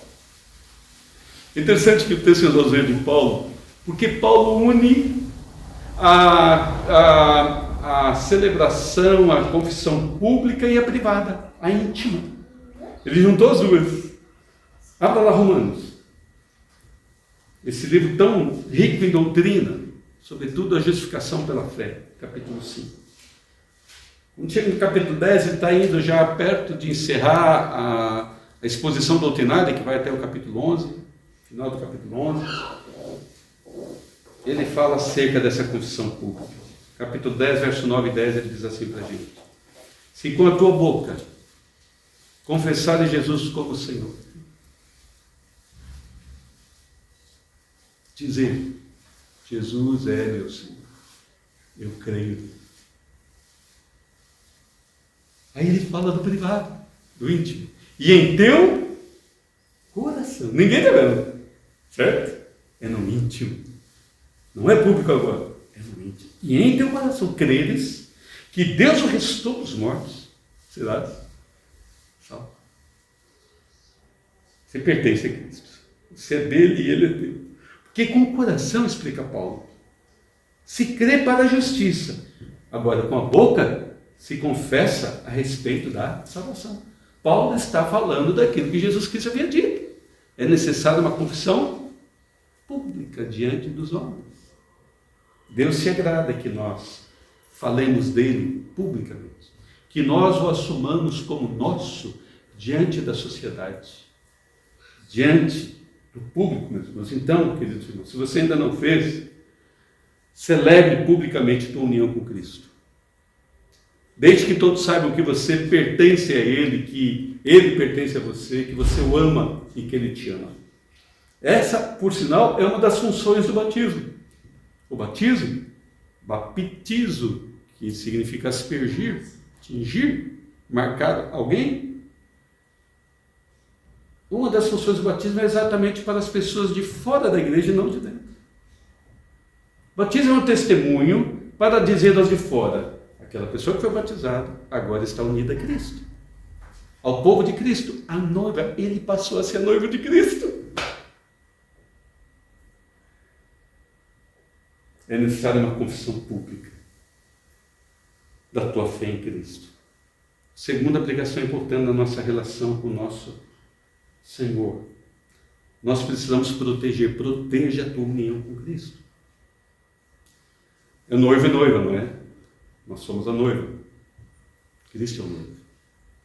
Interessante que o texto que nós vemos de Paulo, porque Paulo une a celebração, a confissão pública e a privada, a íntima. Ele juntou as duas. Abra lá Romanos. Esse livro tão rico em doutrina, sobretudo a justificação pela fé, capítulo 5. Quando chega no capítulo 10, ele está indo já perto de encerrar a exposição doutrinária, que vai até o capítulo 11, final do capítulo 11. Ele fala acerca dessa confissão pública. Capítulo 10, verso 9 e 10, ele diz assim para a gente: se com a tua boca confessares Jesus como Senhor, dizer, Jesus é meu Senhor, eu creio nele. Aí ele fala do privado, do íntimo. E em teu coração. Ninguém está vendo, certo? É no íntimo. Não é público agora, é no íntimo. E em teu coração creres que Deus o ressuscitou dos mortos, serás salvo. Você pertence a Cristo. Você é dele e ele é teu. Porque com o coração, explica Paulo, se crê para a justiça. Agora, com a boca, se confessa a respeito da salvação. Paulo está falando daquilo que Jesus Cristo havia dito. É necessária uma confissão pública diante dos homens. Deus se agrada que nós falemos dele publicamente. Que nós o assumamos como nosso diante da sociedade. Diante do público, meus irmãos. Então, queridos irmãos, se você ainda não fez, celebre publicamente tua união com Cristo. Desde que todos saibam que você pertence a Ele, que Ele pertence a você, que você o ama e que Ele te ama. Essa, por sinal, é uma das funções do batismo. O batismo, baptizo, que significa aspergir, tingir, marcar alguém. Uma das funções do batismo é exatamente para as pessoas de fora da igreja e não de dentro. O batismo é um testemunho para dizer aos de fora: aquela pessoa que foi batizada agora está unida a Cristo, ao povo de Cristo, a noiva. Ele passou a ser noivo de Cristo. É necessária uma confissão pública da tua fé em Cristo. Segunda aplicação importante na nossa relação com o nosso Senhor. Nós precisamos proteger. Proteja a tua união com Cristo. É noivo e noiva, não é? Nós somos a noiva. Cristo é o noivo.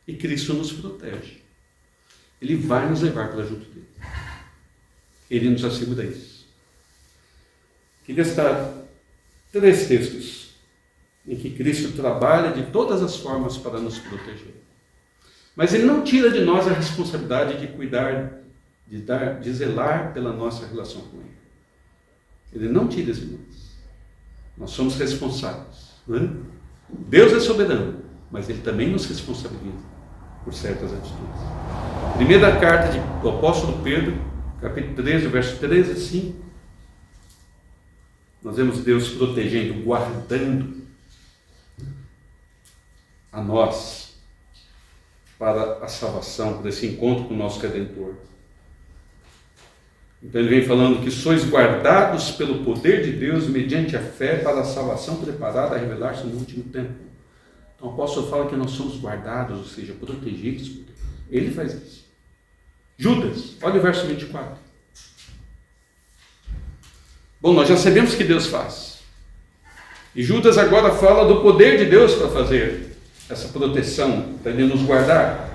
E Cristo nos protege. Ele vai nos levar para junto dele. Ele nos assegura isso. Queria citar 3 textos em que Cristo trabalha de todas as formas para nos proteger. Mas Ele não tira de nós a responsabilidade de cuidar, de zelar pela nossa relação com Ele. Ele não tira isso de nós. Nós somos responsáveis. Não é? Deus é soberano, mas Ele também nos responsabiliza por certas atitudes. Primeira carta do apóstolo Pedro, capítulo 13, verso 13 e 5. Nós vemos Deus protegendo, guardando a nós para a salvação, para esse encontro com o nosso Redentor. Então ele vem falando que sois guardados pelo poder de Deus mediante a fé para a salvação preparada a revelar-se no último tempo. Então o apóstolo fala que nós somos guardados, ou seja, protegidos por Deus. Ele faz isso. Judas, olha o verso 24. Bom, nós já sabemos que Deus faz. E Judas agora fala do poder de Deus para fazer essa proteção, para Ele nos guardar.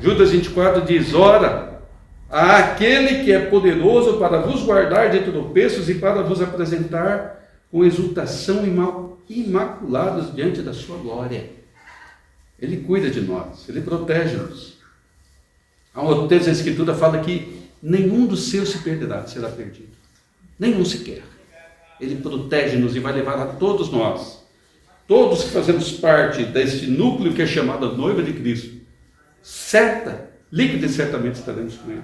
Judas 24 diz: ora, há aquele que é poderoso para vos guardar de tropeços e para vos apresentar com exultação imaculados diante da sua glória. Ele cuida de nós, Ele protege-nos. Há um texto da Escritura que fala que nenhum dos seus se perderá, será perdido. Nenhum sequer. Ele protege-nos e vai levar a todos nós, todos que fazemos parte deste núcleo que é chamado a noiva de Cristo, líquida e certamente estaremos com Ele.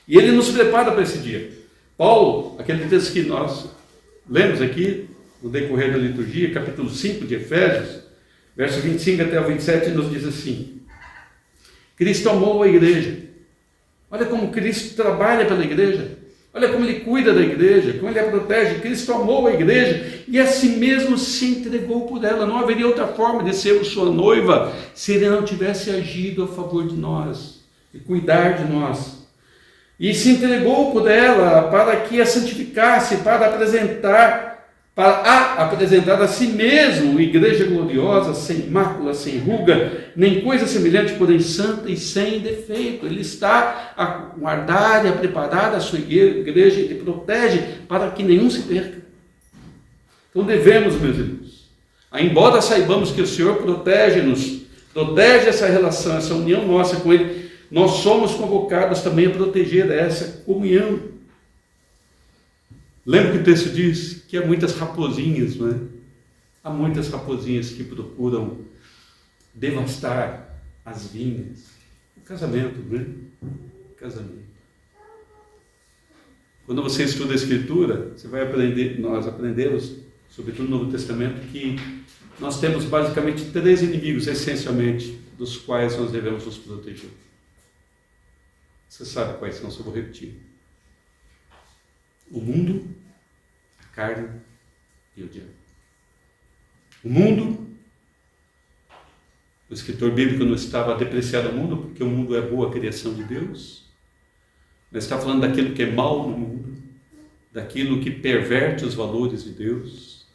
E Ele nos prepara para esse dia. Paulo, aquele texto que nós lemos aqui, no decorrer da liturgia, capítulo 5 de Efésios, verso 25 até o 27, nos diz assim: Cristo amou a igreja. Olha como Cristo trabalha pela igreja. Olha como Ele cuida da igreja, como Ele a protege. Cristo amou a igreja e a si mesmo se entregou por ela. Não haveria outra forma de sermos sua noiva se Ele não tivesse agido a favor de nós e cuidar de nós. E se entregou por ela para que a santificasse, para apresentar a si mesmo igreja gloriosa, sem mácula, sem ruga, nem coisa semelhante, porém santa e sem defeito. Ele está a guardar e a preparar a sua igreja, Ele protege para que nenhum se perca. Então devemos, meus irmãos, embora saibamos que o Senhor protege-nos, protege essa relação, essa união nossa com Ele, nós somos convocados também a proteger essa comunhão. Lembra que o texto diz que há muitas raposinhas, não é? Há muitas raposinhas que procuram devastar as vinhas. O casamento, né? O casamento. Quando você estuda a Escritura, você vai aprender, nós aprendemos, sobretudo no Novo Testamento, que nós temos basicamente 3 inimigos, essencialmente, dos quais nós devemos nos proteger. Você sabe quais são, só vou repetir. O mundo, a carne e o diabo. O mundo, o escritor bíblico não estava depreciando o mundo, porque o mundo é boa criação de Deus. Mas está falando daquilo que é mal no mundo, daquilo que perverte os valores de Deus,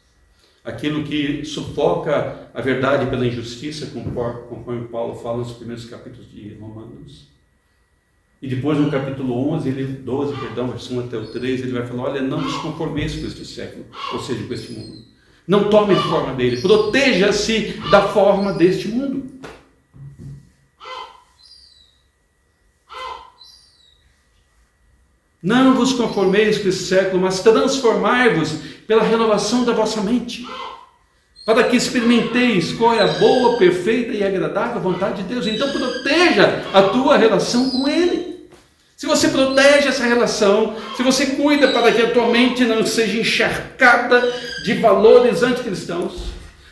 aquilo que sufoca a verdade pela injustiça, conforme Paulo fala nos primeiros capítulos de Romanos. E depois no capítulo 12, verso 1 até o 3, ele vai falar: olha, não vos conformeis com este século, ou seja, com este mundo. Não tome a forma dele, proteja-se da forma deste mundo. Não vos conformeis com este século, mas transformai-vos pela renovação da vossa mente, para que experimenteis qual é a boa, perfeita e agradável vontade de Deus. Então proteja a tua relação com Ele. Se você protege essa relação, se você cuida para que a tua mente não seja encharcada de valores anticristãos,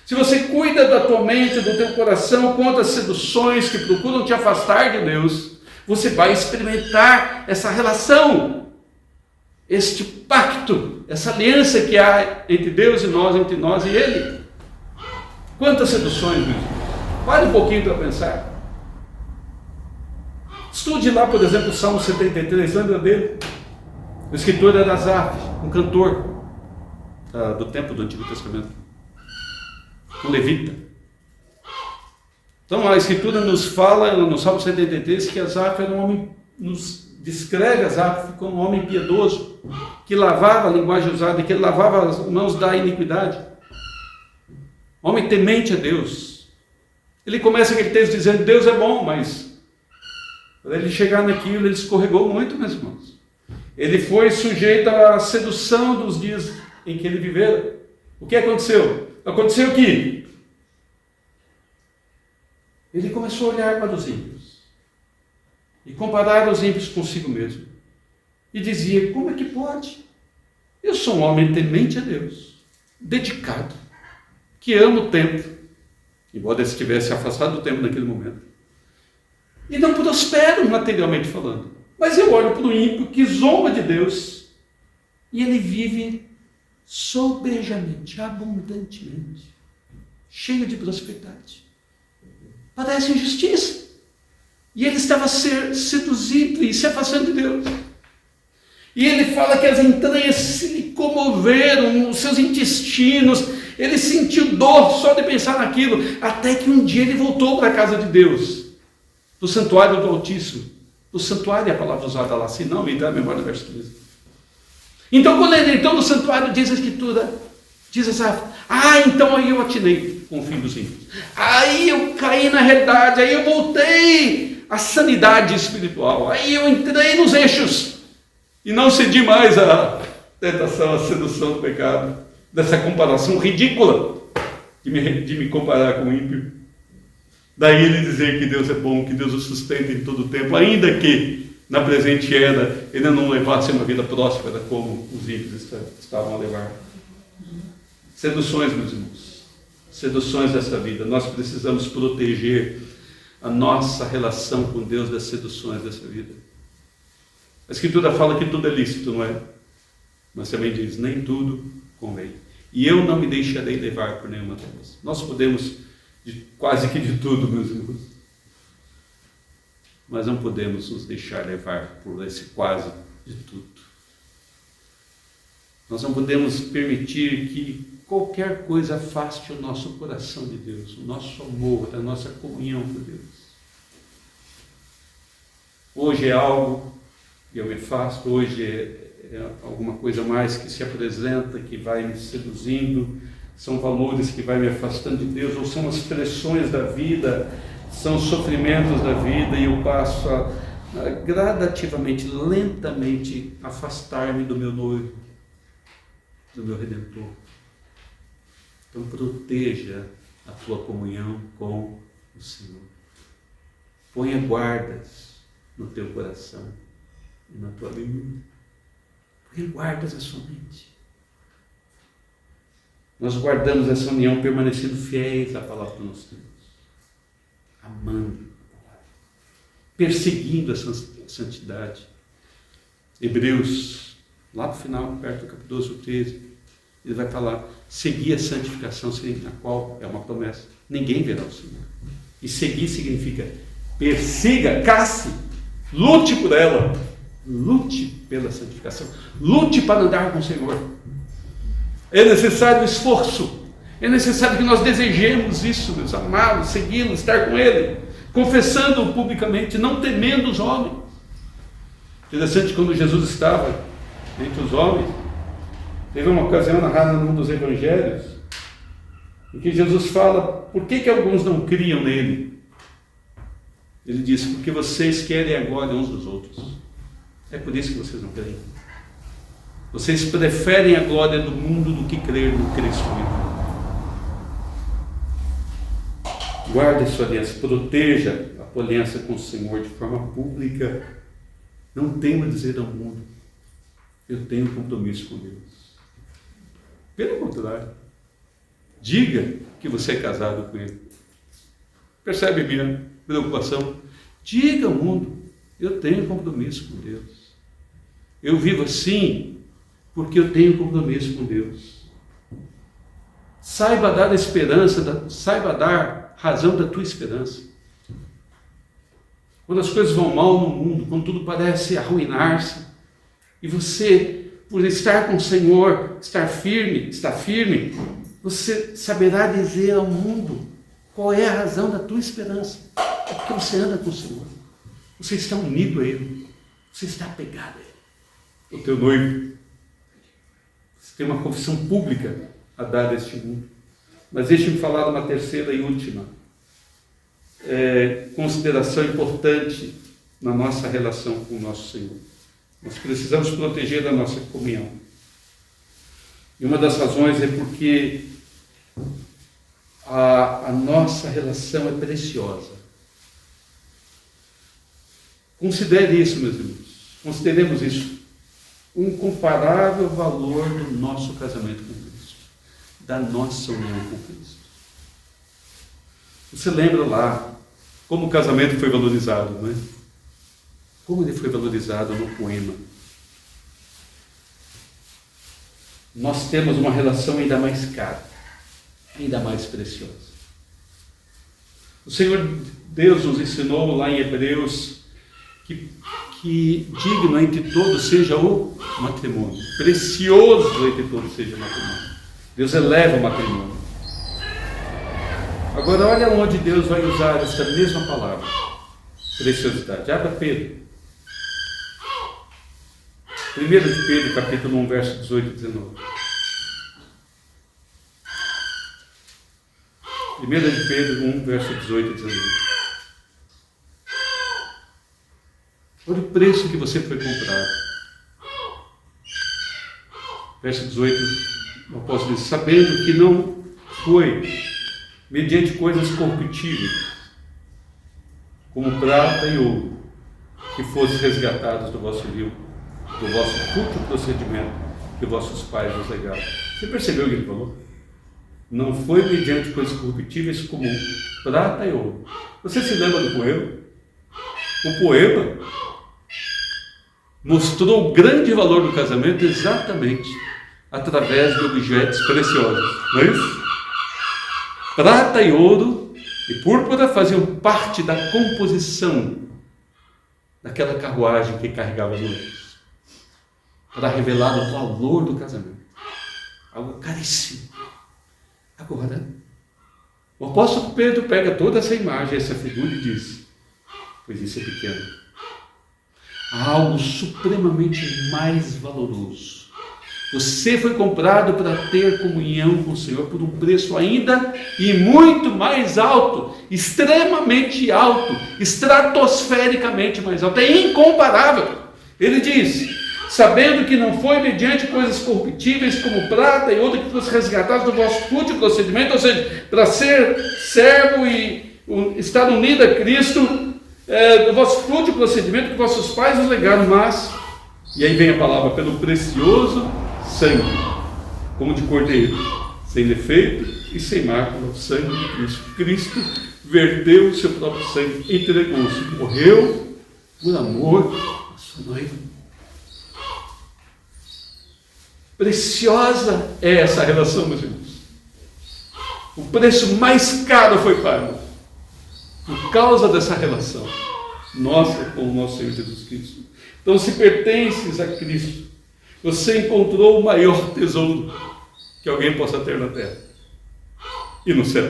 se você cuida da tua mente, do teu coração contra as seduções que procuram te afastar de Deus, você vai experimentar essa relação, este pacto, essa aliança que há entre Deus e nós, entre nós e Ele. Quantas seduções, meu irmão? Pare um pouquinho para pensar. Estude lá, por exemplo, o Salmo 73, lembra dele? O escritor era Asaf, um cantor do tempo do Antigo Testamento, um levita. Então a Escritura nos fala, no Salmo 73, que Asaf era um homem, nos descreve Asaf como um homem piedoso, que lavava a linguagem usada, que ele lavava as mãos da iniquidade. Homem temente a Deus. Ele começa aquele texto dizendo: Deus é bom, mas para ele chegar naquilo, ele escorregou muito, meus irmãos. Ele foi sujeito à sedução dos dias em que ele vivera. O que aconteceu? Aconteceu que ele começou a olhar para os ímpios e comparar os ímpios consigo mesmo. E dizia: como é que pode? Eu sou um homem temente a Deus, dedicado, que ama o tempo, embora ele estivesse afastado do tempo naquele momento. E não prospero materialmente falando. Mas eu olho para o ímpio que zomba de Deus e ele vive sobejamente, abundantemente, cheio de prosperidade. Parece injustiça. E ele estava seduzido e se afastando de Deus. E ele fala que as entranhas se lhe comoveram, os seus intestinos, ele sentiu dor só de pensar naquilo, até que um dia ele voltou para a casa de Deus, do santuário do Altíssimo. Do santuário é a palavra usada lá, se não me dá a memória do verso 15. Então, quando ele entrou no santuário, diz a Escritura, diz Asaf, então aí eu atinei com o fim dos ímpios. Aí eu caí na realidade, aí eu voltei à sanidade espiritual, aí eu entrei nos eixos e não cedi mais à tentação, à sedução do pecado, dessa comparação ridícula de me comparar com o ímpio. Daí ele dizer que Deus é bom, que Deus o sustenta em todo o tempo, ainda que na presente era ele não levasse uma vida próspera como os ímpios estavam a levar. Seduções, meus irmãos, seduções dessa vida. Nós precisamos proteger a nossa relação com Deus das seduções dessa vida. A Escritura fala que tudo é lícito, não é? Mas também diz, nem tudo convém. E eu não me deixarei levar por nenhuma delas. Nós podemos quase que de tudo, meus irmãos. Mas não podemos nos deixar levar por esse quase de tudo. Nós não podemos permitir que qualquer coisa afaste o nosso coração de Deus, o nosso amor, a nossa comunhão com Deus. Hoje é algo e eu me afasto, hoje é alguma coisa mais que se apresenta, que vai me seduzindo, são valores que vai me afastando de Deus, ou são as pressões da vida, são os sofrimentos da vida, e eu passo a gradativamente, lentamente afastar-me do meu noivo, do meu Redentor. Então proteja a tua comunhão com o Senhor. Ponha guardas no teu coração e na tua mente. Ponha guardas na sua mente. Nós guardamos essa união permanecendo fiéis à palavra do nosso Deus, amando a palavra, perseguindo a santidade. Hebreus, lá no final, perto do capítulo 12 ou 13, ele vai falar, seguir a santificação, a qual é uma promessa. Ninguém verá o Senhor. E seguir significa persiga, casse, lute por ela, lute pela santificação, lute para andar com o Senhor. É necessário esforço, é necessário que nós desejemos isso, meus amados, segui-lo, estar com Ele, confessando-o publicamente, não temendo os homens. Interessante, quando Jesus estava entre os homens, teve uma ocasião narrada num dos evangelhos, em que Jesus fala, por que alguns não criam nele? Ele disse, porque vocês querem a glória uns dos outros. É por isso que vocês não creem. Vocês preferem a glória do mundo do que crer no Cristo vivo. Guarde a sua aliança, proteja a tua aliança com o Senhor de forma pública. Não tema dizer ao mundo, eu tenho compromisso com Deus. Pelo contrário, diga que você é casado com Ele. Percebe minha preocupação? Diga ao mundo, eu tenho compromisso com Deus. Eu vivo assim porque eu tenho compromisso com Deus. Saiba dar esperança, saiba dar razão da tua esperança. Quando as coisas vão mal no mundo, quando tudo parece arruinar-se, e você, por estar com o Senhor, estar firme, você saberá dizer ao mundo qual é a razão da tua esperança. É porque você anda com o Senhor. Você está unido a Ele. Você está apegado a Ele. O teu noivo. Você tem uma confissão pública a dar a este mundo. Mas deixe-me falar de uma terceira e última consideração importante na nossa relação com o nosso Senhor. Nós precisamos proteger a nossa comunhão. E uma das razões é porque a nossa relação é preciosa. Considere isso, meus irmãos. Consideremos isso. O incomparável valor do nosso casamento com Cristo, da nossa união com Cristo. Você lembra lá como o casamento foi valorizado, não é? Como ele foi valorizado no poema. Nós temos uma relação ainda mais cara, ainda mais preciosa. O Senhor Deus nos ensinou lá em Hebreus que que digno entre todos seja o matrimônio. Precioso entre todos seja o matrimônio. Deus eleva o matrimônio. Agora olha onde Deus vai usar essa mesma palavra, preciosidade. Abra Pedro. 1 de Pedro, capítulo 1, verso 18 e 19. 1 de Pedro 1, verso 18 e 19. Olha o preço que você foi comprado. Verso 18, o apóstolo diz: sabendo que não foi mediante coisas corruptíveis, como prata e ouro, que fostes resgatados do vosso fútil procedimento que vossos pais vos legaram. Você percebeu o que ele falou? Não foi mediante coisas corruptíveis como prata e ouro. Você se lembra do poema? O poema mostrou o grande valor do casamento exatamente através de objetos preciosos, não é isso? Prata e ouro e púrpura faziam parte da composição daquela carruagem que carregava as noivas, para revelar o valor do casamento, algo caríssimo. Agora, o apóstolo Pedro pega toda essa imagem, essa figura e diz: pois isso é pequeno. Há algo supremamente mais valoroso. Você foi comprado para ter comunhão com o Senhor por um preço ainda e muito mais alto, extremamente alto, estratosfericamente mais alto, é incomparável. Ele diz: sabendo que não foi mediante coisas corruptíveis como prata e ouro que fosse resgatado do vosso fútil procedimento, ou seja, para ser servo e estar unido a Cristo, do vosso fútil procedimento que vossos pais nos legaram, mas, e aí vem a palavra, pelo precioso sangue, como de cordeiro, sem defeito e sem mácula, o sangue de Cristo. Cristo verteu o seu próprio sangue, entregou-se, morreu por amor à sua noiva. Preciosa é essa relação, meus irmãos. O preço mais caro foi pago por causa dessa relação nossa com o nosso Senhor Jesus Cristo. Então, se pertences a Cristo, você encontrou o maior tesouro que alguém possa ter na terra e no céu.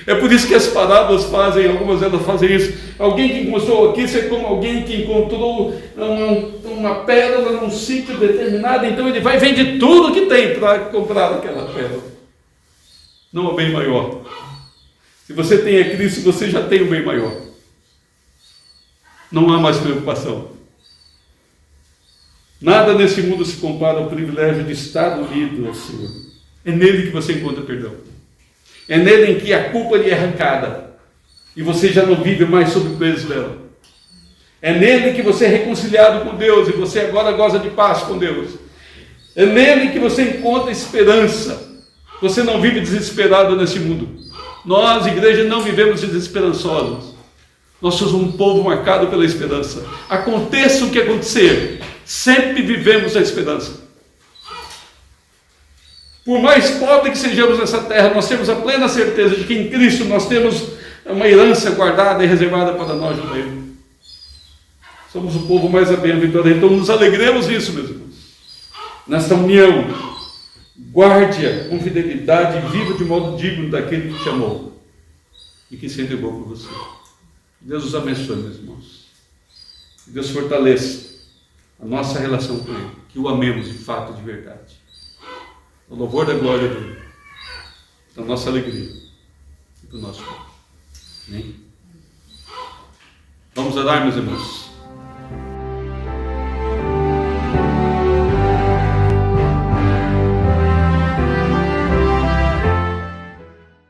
É por isso que as parábolas fazem, algumas delas fazem isso. Alguém que encontrou aqui, isso é como alguém que encontrou uma pérola num sítio determinado, então ele vai e vende tudo que tem para comprar aquela pérola. Não há bem maior. Se você tem a Cristo, você já tem o bem maior. Não há mais preocupação. Nada nesse mundo se compara ao privilégio de estar unido ao Senhor. É nele que você encontra perdão. É nele em que a culpa lhe é arrancada e você já não vive mais sob o peso dela. É nele que você é reconciliado com Deus e você agora goza de paz com Deus. É nele que você encontra esperança. Você não vive desesperado nesse mundo. Nós, igreja, não vivemos desesperançosos. Nós somos um povo marcado pela esperança. Aconteça o que acontecer, sempre vivemos a esperança. Por mais pobre que sejamos nessa terra, nós temos a plena certeza de que em Cristo nós temos uma herança guardada e reservada para nós no meio. Somos o povo mais bem-aventurado. Então nos alegremos nisso, meus irmãos. Nesta união, guarde-a com fidelidade e viva de modo digno daquele que te amou e que se entregou por você. Deus os abençoe, meus irmãos. Que Deus fortaleça a nossa relação com Ele, que o amemos de fato, de verdade. O louvor da glória dele, da nossa alegria e do nosso povo. Amém? Vamos orar, meus irmãos.